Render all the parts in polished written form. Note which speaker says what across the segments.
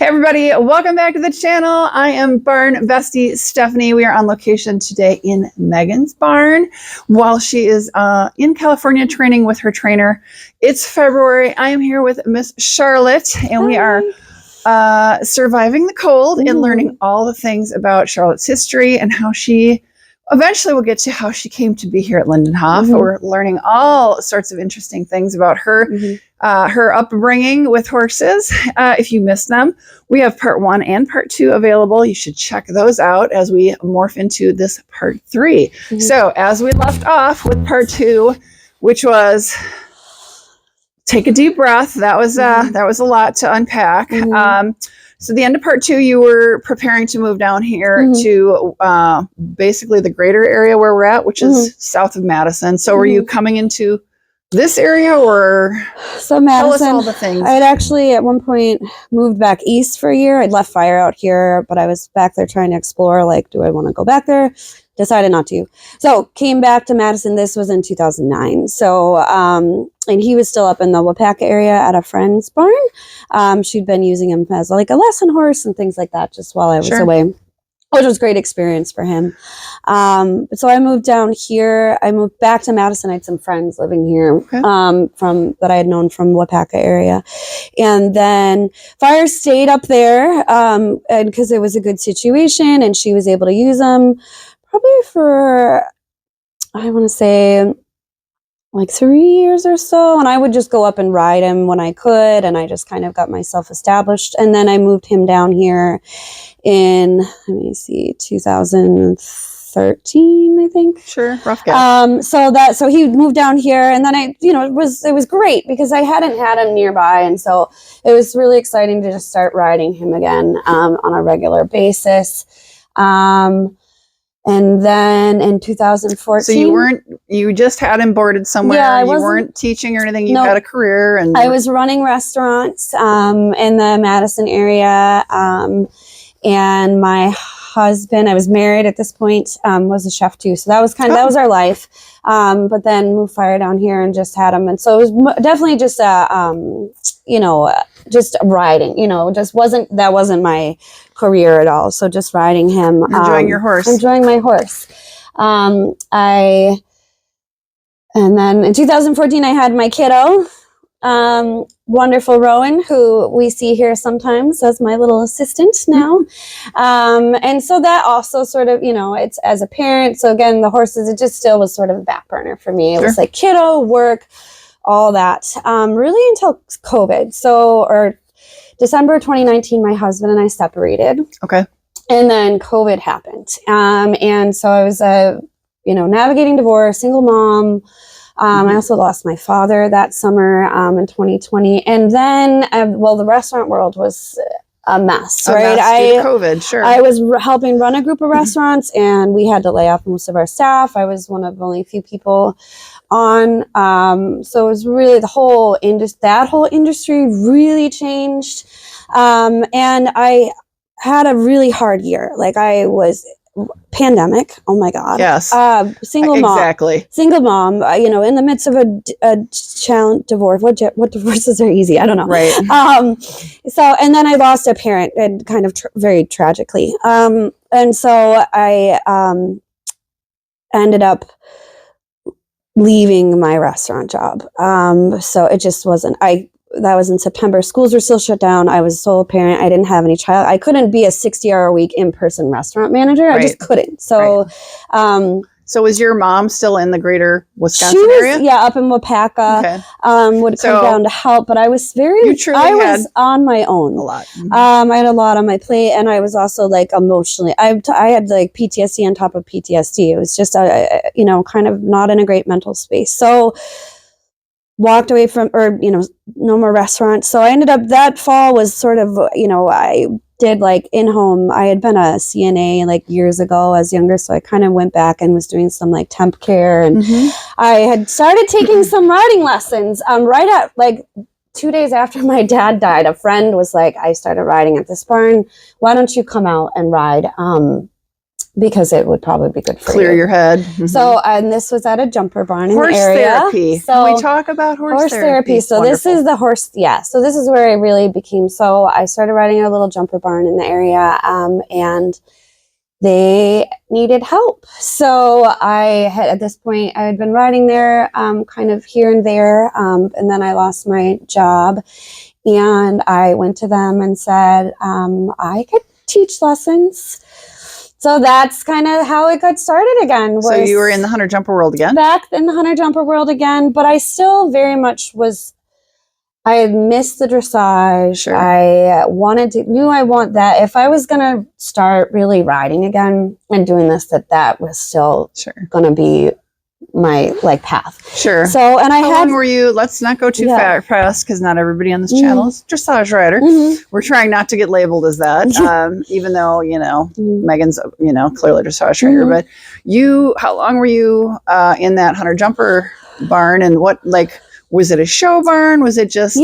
Speaker 1: Hey everybody, welcome back to the channel. I am Barn Bestie Stephanie. We are on location today in Megan's barn while she is in California training with her trainer. It's February. I am here with Miss Charlotte and we are surviving the cold and learning all the things about Charlotte's history and how she eventually we'll get to how she came to be here at Lindinhof. We're learning all sorts of interesting things about her, her upbringing with horses. If you missed them, we have part 1 and part 2 available. You should check those out as we morph into this part 3. So as we left off with part 2, which was take a deep breath. That was a lot to unpack. So the end of part 2, you were preparing to move down here to basically the greater area where we're at, which is south of Madison. So were you coming into this area or
Speaker 2: so Madison,
Speaker 1: tell us all the things?
Speaker 2: I had actually at one point moved back east for a year. I'd left fire out here, but I was back there trying to explore, like, do I want to go back there? Decided not to. So came back to Madison. This was in 2009. So, and he was still up in the Wapaka area at a friend's barn. She'd been using him as like a lesson horse and things like that just while I was away, which was a great experience for him. So I moved down here. I moved back to Madison. I had some friends living here from that I had known from Wapaka area. And then fire stayed up there and because it was a good situation and she was able to use them probably for, I want to say, like 3 years or so. And I would just go up and ride him when I could. And I just kind of got myself established. And then I moved him down here in, let me see, 2013, I think.
Speaker 1: Sure, rough guess.
Speaker 2: So he moved down here, and then it was great because I hadn't had him nearby. And so it was really exciting to just start riding him again on a regular basis. And then in 2014,
Speaker 1: so you just had him boarded somewhere.
Speaker 2: Yeah,
Speaker 1: you weren't teaching or anything. You had a career, and
Speaker 2: I was running restaurants in the Madison area. And my husband, I was married at this point, was a chef too. So that was that was our life. But then moved fire down here and just had him. And so it was definitely just just riding, that wasn't my career at all. So just riding him.
Speaker 1: Enjoying your horse.
Speaker 2: Enjoying my horse. And then in 2014, I had my kiddo, wonderful Rowan, who we see here sometimes as my little assistant now. And so that also sort of, it's as a parent. So again, the horses, it just still was sort of a back burner for me. It was like kiddo, work, all that, really until COVID. Or December 2019, my husband and I separated. Okay. And then COVID happened. And so I was, navigating divorce, single mom. I also lost my father that summer in 2020. And then, the restaurant world was a mess, right?
Speaker 1: Due to COVID, sure.
Speaker 2: I was helping run a group of restaurants and we had to lay off most of our staff. I was one of only a few people on. So it was really that whole industry really changed. And I had a really hard year. Like I was pandemic. Oh my God.
Speaker 1: Yes.
Speaker 2: Single mom.
Speaker 1: Exactly.
Speaker 2: Single mom, in the midst of a challenge, divorce. What divorces are easy? I don't know.
Speaker 1: Right.
Speaker 2: And then I lost a parent and kind of very tragically. And so I ended up leaving my restaurant job. So it just wasn't, that was in September. Schools were still shut down. I was a sole parent. I didn't have any child. I couldn't be a 60-hour-a-week in-person restaurant manager. I just couldn't. So,
Speaker 1: so was your mom still in the greater Wisconsin area?
Speaker 2: Yeah, up in Wapaka. Okay. Would come down to help, but I was was on my own.
Speaker 1: A lot.
Speaker 2: I had a lot on my plate, and I was also like emotionally. I had like PTSD on top of PTSD. It was just kind of not in a great mental space. So walked away from, no more restaurants. So I ended up, that fall was sort of, I did like in-home, I had been a CNA like years ago as younger. So I kind of went back and was doing some like temp care. And I had started taking some riding lessons right at like 2 days after my dad died. A friend was like, I started riding at this barn. Why don't you come out and ride? because it would probably be good for
Speaker 1: Clear
Speaker 2: you.
Speaker 1: your head. Mm-hmm.
Speaker 2: So, and this was at a jumper barn in
Speaker 1: horse
Speaker 2: the area.
Speaker 1: therapy.
Speaker 2: So
Speaker 1: Can we talk about horse therapy?
Speaker 2: So
Speaker 1: Wonderful.
Speaker 2: this is the horse. Yeah. So this is where I really became. So I started riding at a little jumper barn in the area, and they needed help. So I had, at this point, I had been riding there, kind of here and there, and then I lost my job, and I went to them and said I could teach lessons. So that's kind of how it got started again.
Speaker 1: So you were in the hunter jumper world again?
Speaker 2: Back in the hunter jumper world again, but I still very much was, I had missed the dressage.
Speaker 1: Sure.
Speaker 2: I knew I want that. If I was going to start really riding again and doing this, that was still going to be my path.
Speaker 1: Sure.
Speaker 2: So, and
Speaker 1: How long were you, let's not go too fast because not everybody on this channel is dressage rider. We're trying not to get labeled as that, even though, Megan's, clearly dressage rider, but how long were you in that hunter jumper barn, and what, was it a show barn? Was it just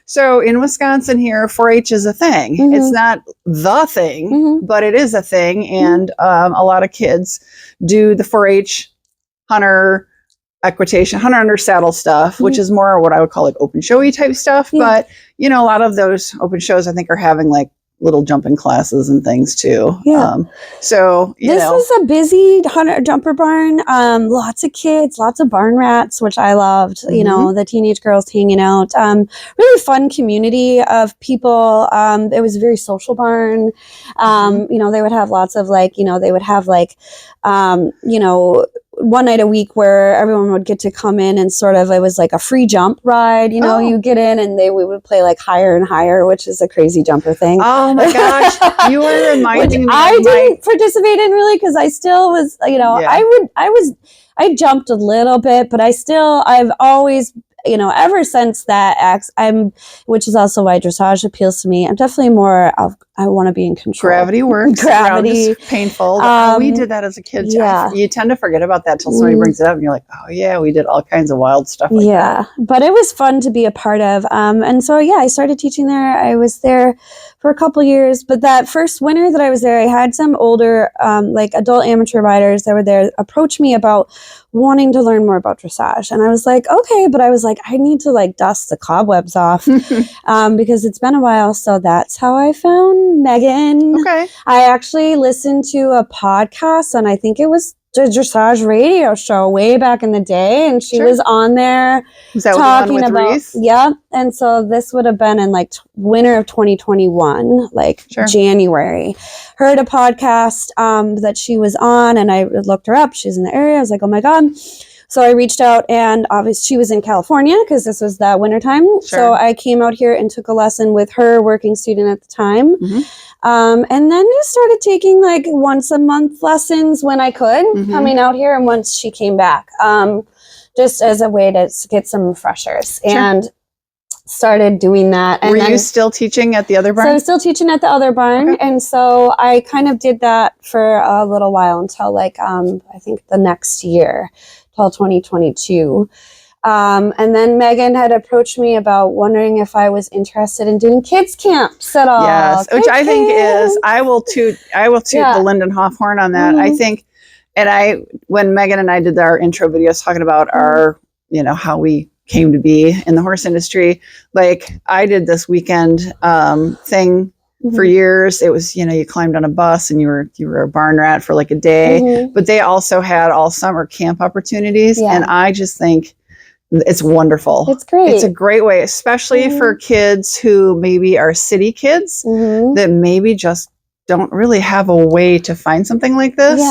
Speaker 1: so in Wisconsin here, 4-H is a thing. It's not the thing, but it is a thing. And a lot of kids do the 4-H hunter equitation, hunter under saddle stuff, which is more what I would call open showy type stuff. But, a lot of those open shows I think are having little jumping classes and things too. So
Speaker 2: this is a busy hunter jumper barn. Lots of kids, lots of barn rats, which I loved. The teenage girls hanging out. Really fun community of people. It was a very social barn. They would have lots of they would have one night a week where everyone would get to come in and sort of, it was like a free jump ride, you get in and we would play higher and higher, which is a crazy jumper thing.
Speaker 1: Oh my gosh. You are reminding me.
Speaker 2: I didn't participate in really, because I still was, I jumped a little bit, but I've always, ever since that which is also why dressage appeals to me. I'm definitely more of, I want to be in control.
Speaker 1: Gravity works.
Speaker 2: Gravity.
Speaker 1: Painful. We did that as a kid.
Speaker 2: Yeah.
Speaker 1: You tend to forget about that till somebody brings it up and you're like, oh yeah, we did all kinds of wild stuff
Speaker 2: that. But it was fun to be a part of. And so, I started teaching there. I was there for a couple years, but that first winter that I was there, I had some older, adult amateur riders that were there approach me about wanting to learn more about dressage. And I was like, okay, but I was like, I need to dust the cobwebs off because it's been a while. So that's how I found Megan.
Speaker 1: Okay.
Speaker 2: I actually listened to a podcast, and I think it was the dressage radio show way back in the day, and she was on there talking about Reese? And so this would have been in winter of 2021, January. Heard a podcast that she was on, and I looked her up. She's in the area. I was like, oh my god. So I reached out, and obviously she was in California because this was that wintertime. So I came out here and took a lesson with her working student at the time. And then just started taking once a month lessons when I could, coming out here, and once she came back, just as a way to get some refreshers, and started doing that. And
Speaker 1: were you still teaching at the other barn?
Speaker 2: So I was still teaching at the other barn. And so I kind of did that for a little while until I think the next year, till 2022. And then Megan had approached me about wondering if I was interested in doing kids camps at all.
Speaker 1: Yes, which I think is, I will toot the Lindinhof horn on that. I think, and when Megan and I did our intro videos talking about our, how we came to be in the horse industry, I did this weekend thing for years. It was, you climbed on a bus and you were a barn rat for a day, but they also had all summer camp opportunities. And I just think it's wonderful.
Speaker 2: It's great.
Speaker 1: It's a great way, especially for kids who maybe are city kids that maybe just don't really have a way to find something like this.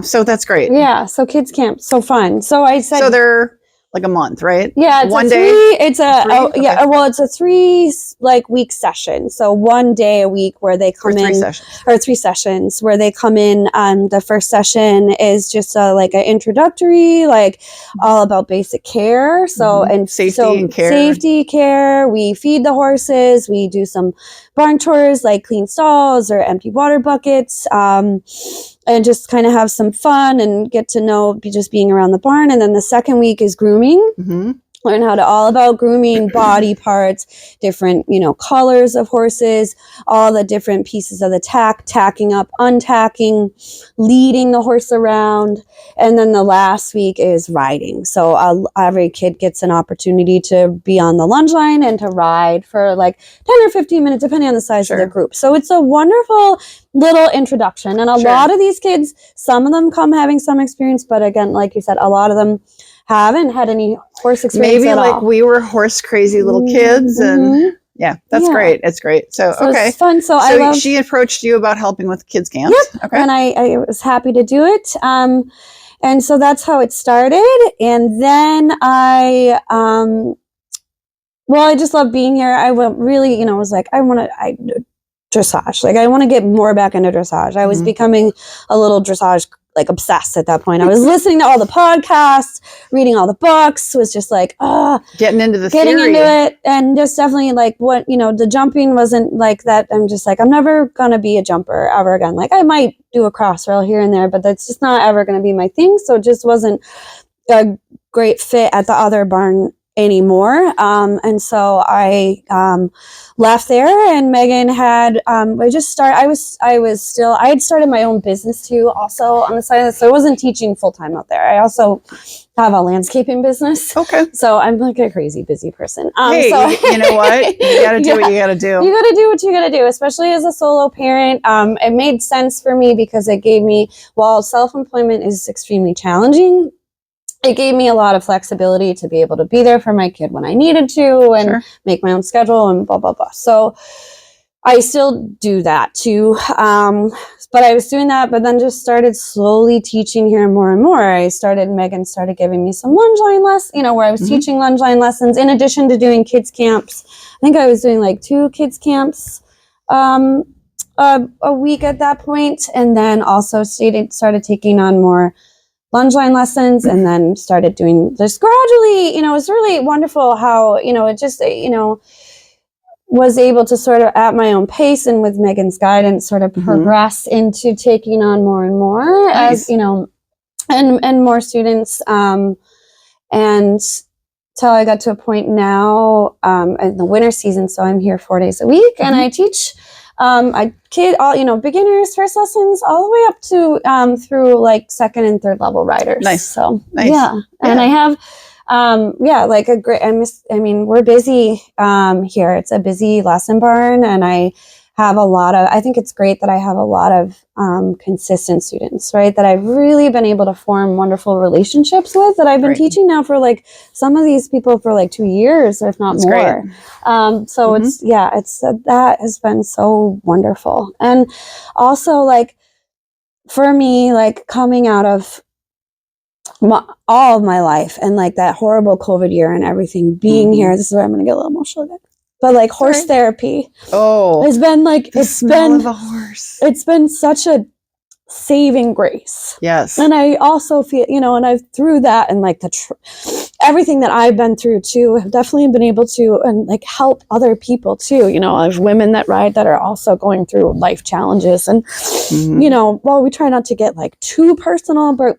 Speaker 1: So that's great.
Speaker 2: So kids camp, so fun. So I said,
Speaker 1: so they're a month, right?
Speaker 2: Yeah, it's it's a 3 week session. So 1 day a week where they come in, or 3 sessions where they come in. The first session is just an introductory, all about basic care. So and safety care. We feed the horses. We do some barn chores like clean stalls or empty water buckets. And just kind of have some fun and get to know just being around the barn. And then the second week is grooming. learn how to all about grooming, body parts, different, colors of horses, all the different pieces of the tacking up, untacking, leading the horse around. And then the last week is riding. So every kid gets an opportunity to be on the lunge line and to ride for like 10 or 15 minutes, depending on the size of the group. So it's a wonderful little introduction. And a lot of these kids, some of them come having some experience, but again, like you said, a lot of them haven't had any horse experience at all.
Speaker 1: We were horse crazy little kids, and that's great. It's great. So okay,
Speaker 2: it's fun. So
Speaker 1: she approached you about helping with kids camps.
Speaker 2: Yep. Okay, and I was happy to do it. And so that's how it started. And then I just love being here. I really, was like, I dressage. Like I want to get more back into dressage. I was becoming a little dressage like obsessed at that point. I was listening to all the podcasts, reading all the books, was just like,
Speaker 1: getting into
Speaker 2: it. And just definitely like what, the jumping wasn't like that. I'm just like, I'm never going to be a jumper ever again. Like I might do a cross rail here and there, but that's just not ever going to be my thing. So it just wasn't a great fit at the other barn anymore. And so I left there, and Megan had I had started my own business too, also on the side of this. So I wasn't teaching full time out there. I also have a landscaping business.
Speaker 1: Okay.
Speaker 2: So I'm like a crazy busy person.
Speaker 1: Hey,
Speaker 2: so
Speaker 1: you know what? You gotta do what you gotta do.
Speaker 2: You gotta do what you gotta do, especially as a solo parent. It made sense for me because it gave me, while self-employment is extremely challenging, it gave me a lot of flexibility to be able to be there for my kid when I needed to and make my own schedule and blah, blah, blah. So I still do that too. But I was doing that, but then just started slowly teaching here more and more. Megan started giving me some lunge line lessons, where I was teaching lunge line lessons in addition to doing kids camps. I think I was doing like 2 kids camps a week at that point. And then also started taking on more lunge line lessons, and then started doing this gradually. It was really wonderful how, it just, was able to sort of at my own pace and with Megan's guidance sort of progress into taking on more and more as, and more students. And till I got to a point now in the winter season. So I'm here 4 days a week, and I teach beginners, first lessons, all the way up to through like second and third level riders.
Speaker 1: Nice.
Speaker 2: So and I have like a great. We're busy here. It's a busy lesson barn, and I have I think it's great that I have a lot of consistent students, right? That I've really been able to form wonderful relationships with, that I've been teaching now for like some of these people for like 2 years, if not more. So that has been so wonderful. And also like for me, like coming out of all of my life and like that horrible COVID year and everything, being here, this is where I'm going to get a little emotional again. But like horse therapy has been like, it's been such a saving grace.
Speaker 1: Yes.
Speaker 2: And I also feel, and I've through that and like everything that I've been through too, have definitely been able to and like help other people too. I have women that ride that are also going through life challenges, and we try not to get like too personal, but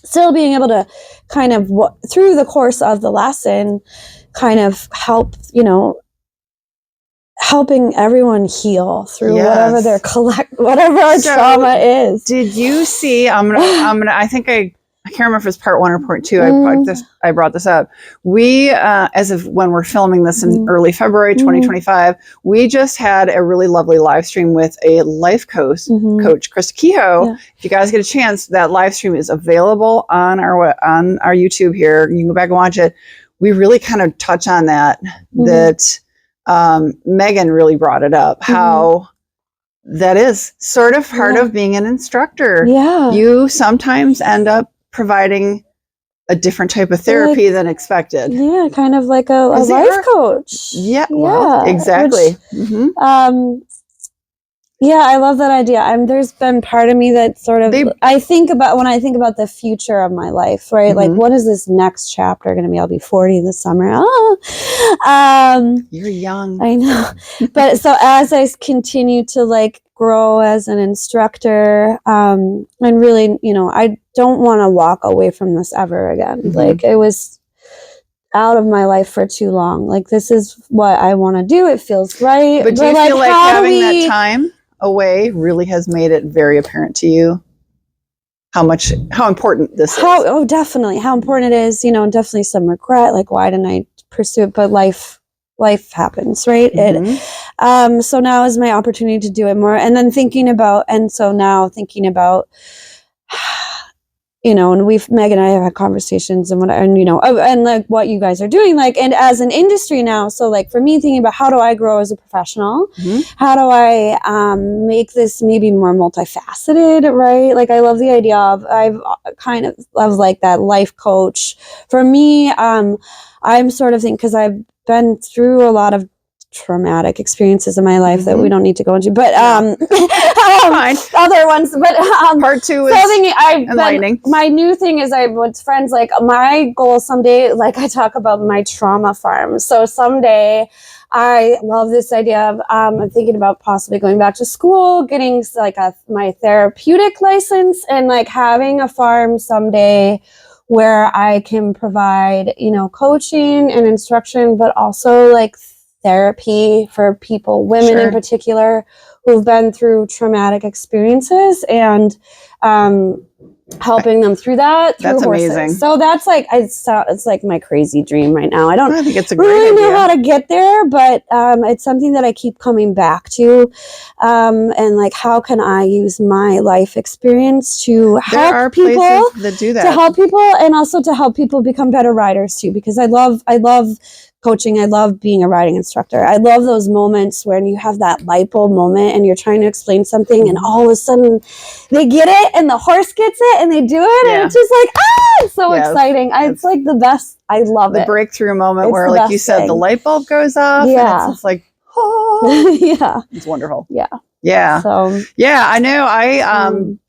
Speaker 2: still being able to kind of through the course of the lesson kind of help, helping everyone heal through whatever their whatever our trauma is.
Speaker 1: Did you see, I can't remember if it's part 1 or part 2. I brought this up. We, as of when we're filming this in early February 2025, we just had a really lovely live stream with a life coach, Krista Kehoe. Yeah. If you guys get a chance, that live stream is available on our YouTube here. You can go back and watch it. We really kind of touch on that Megan really brought it up, how that is sort of part of being an instructor. Yeah. You sometimes end up providing a different type of therapy than expected.
Speaker 2: Yeah, kind of like a life coach.
Speaker 1: Yeah, well, exactly.
Speaker 2: Yeah, I love that idea. There's been part of me that sort of, when I think about the future of my life, right? Like, what is this next chapter going to be? I'll be 40 this summer.
Speaker 1: You're young.
Speaker 2: I know. But so as I continue to like grow as an instructor, and really, I don't want to walk away from this ever again. Like out of my life for too long. Like, this is what I want to do. It feels right.
Speaker 1: But do you
Speaker 2: like,
Speaker 1: feel like
Speaker 2: how
Speaker 1: having that time away really has made it very apparent to you how important this is?
Speaker 2: Oh, definitely. How important it is, definitely some regret. Like, why didn't I pursue it? But life happens, right?
Speaker 1: Mm-hmm.
Speaker 2: So now is my opportunity to do it more. And then thinking about, and Meg and I have had conversations and like what you guys are doing, like, and as an industry now. So like for me, thinking about how do I grow as a professional?
Speaker 1: Mm-hmm.
Speaker 2: How do I make this maybe more multifaceted, right? Like, I love the idea of, I've kind of love like that life coach. For me, I'm sort of thinking, because I've been through a lot of traumatic experiences in my life that we don't need to go into, but
Speaker 1: Fine.
Speaker 2: other ones, but
Speaker 1: part 2 is enlightening.
Speaker 2: my new thing is, I with friends, like, my goal someday, like, I talk about my trauma farm. So someday, I love this idea of I'm thinking about possibly going back to school, getting like my therapeutic license, and like having a farm someday where I can provide, coaching and instruction, but also like therapy for people, women in particular, who've been through traumatic experiences, and helping them through that through
Speaker 1: That's
Speaker 2: horses.
Speaker 1: amazing.
Speaker 2: So that's like, it's like my crazy dream right now.
Speaker 1: I think it's a great
Speaker 2: really
Speaker 1: idea.
Speaker 2: know how to get there, but it's something that I keep coming back to, and like, how can I use my life experience to help people
Speaker 1: that do that,
Speaker 2: to help people, and also to help people become better riders too, because I love coaching. I love being a riding instructor. I love those moments when you have that light bulb moment and you're trying to explain something, and all of a sudden they get it, and the horse gets it, and they do it, and it's just like, it's so exciting. It's like the best. I love
Speaker 1: the breakthrough moment where, like you said, the light bulb goes off, and it's just like, it's wonderful. Yeah.
Speaker 2: So
Speaker 1: I know.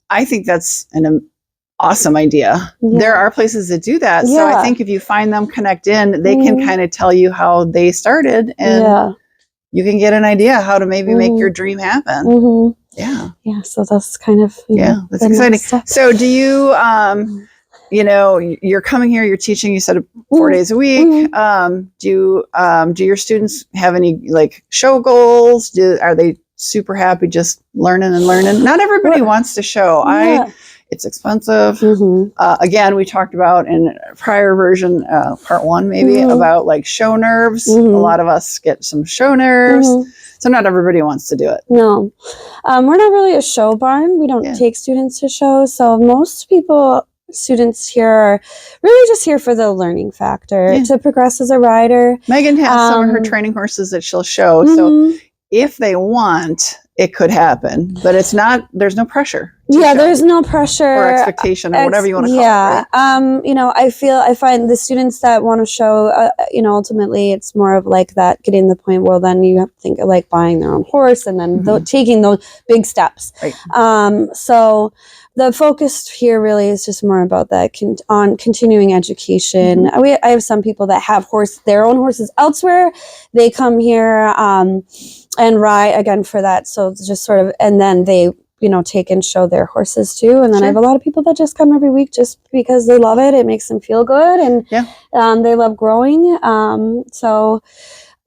Speaker 1: I think that's an awesome idea. There are places that do that. So I think if you find them, connect in, they can kind of tell you how they started, and you can get an idea how to maybe make your dream happen. Yeah. So
Speaker 2: that's kind of,
Speaker 1: that's exciting. So do you, you're coming here, you're teaching, you said 4 days a week. Do your students have any like show goals? Are they super happy just learning and learning? Not everybody wants to show. It's expensive. Again, we talked about in a prior version, part 1 maybe, about like show nerves. A lot of us get some show nerves. So not everybody wants to do it.
Speaker 2: No. We're not really a show barn. We don't take students to shows. So most students here are really just here for the learning factor, to progress as a rider.
Speaker 1: Megan has some of her training horses that she'll show. So if they want, it could happen, but it's not, there's no pressure.
Speaker 2: There's no pressure
Speaker 1: or expectation or whatever you want to call it. Right?
Speaker 2: I find the students that want to show, ultimately it's more of like that, getting to the point where then you have to think of like buying their own horse, and then taking those big steps.
Speaker 1: Right.
Speaker 2: So the focus here really is just more about that on continuing education. I have some people that have their own horses elsewhere. They come here and ride again for that. So it's just sort of, and then they take and show their horses too. And then I have a lot of people that just come every week just because they love it. It makes them feel good, and they love growing. So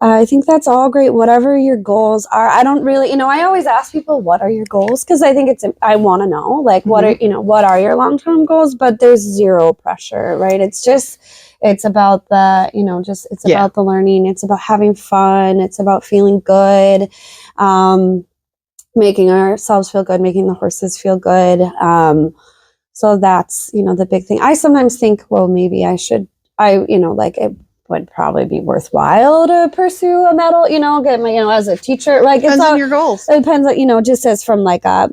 Speaker 2: I think that's all great. Whatever your goals are, I don't really, I always ask people, what are your goals? Because I think I want to know, like, what are your long-term goals? But there's zero pressure, right? It's about the, about the learning. It's about having fun. It's about feeling good. Making ourselves feel good, making the horses feel good. So that's, the big thing. I sometimes think, well, maybe it would probably be worthwhile to pursue a medal, get my, as a teacher, like
Speaker 1: depends on your goals.
Speaker 2: It depends on, just as from like a,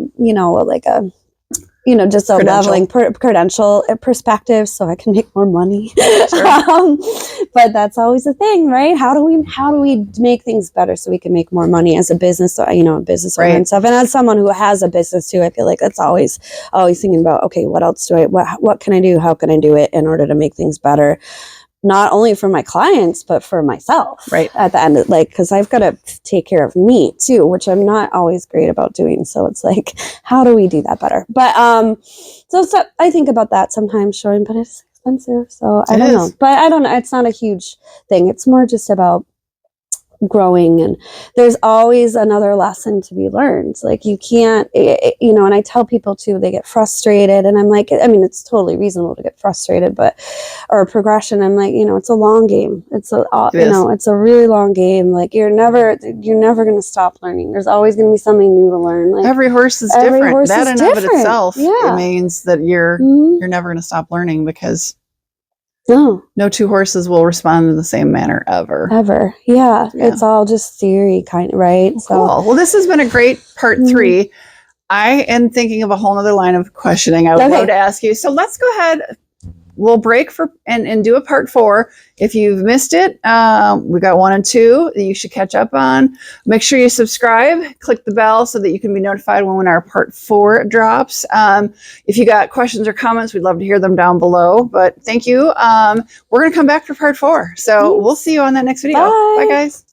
Speaker 2: just a leveling credential perspective, so I can make more money. But that's always a thing, right? How do we make things better so we can make more money as a business, a business owner and stuff. And as someone who has a business too, I feel like that's always thinking about, okay, what else what can I do? How can I do it in order to make things better? Not only for my clients, but for myself. Right. At the end, because I've got to take care of me too, which I'm not always great about doing. So it's like, how do we do that better? But so I think about that sometimes, showing, but it's expensive. So I
Speaker 1: It
Speaker 2: don't know.
Speaker 1: is.
Speaker 2: But I don't know. It's not a huge thing. It's more just about growing, and there's always another lesson to be learned. Like you can't, you know, and I tell people too, they get frustrated, and I'm like, I mean, it's totally reasonable to get frustrated, but, or progression, I'm like, you know, it's a long game. It's a, you know, it's a really long game. Like you're never going to stop learning. There's always going to be something new to learn. Like
Speaker 1: every horse is
Speaker 2: every
Speaker 1: different.
Speaker 2: horse
Speaker 1: That
Speaker 2: is
Speaker 1: in of
Speaker 2: different.
Speaker 1: itself,
Speaker 2: Yeah.
Speaker 1: it means that you're never going to stop learning, because no two horses will respond in the same manner ever.
Speaker 2: Yeah. It's all just theory, kind of, right?
Speaker 1: Cool. Well, this has been a great part 3. I am thinking of a whole other line of questioning I would love to ask you. So let's go ahead. We'll break for and do a part 4. If you've missed it, we got 1 and 2 that you should catch up on. Make sure you subscribe, click the bell so that you can be notified when our part 4 drops. If you got questions or comments, we'd love to hear them down below. But thank you. We're going to come back for part 4. So we'll see you on that next video. Bye guys.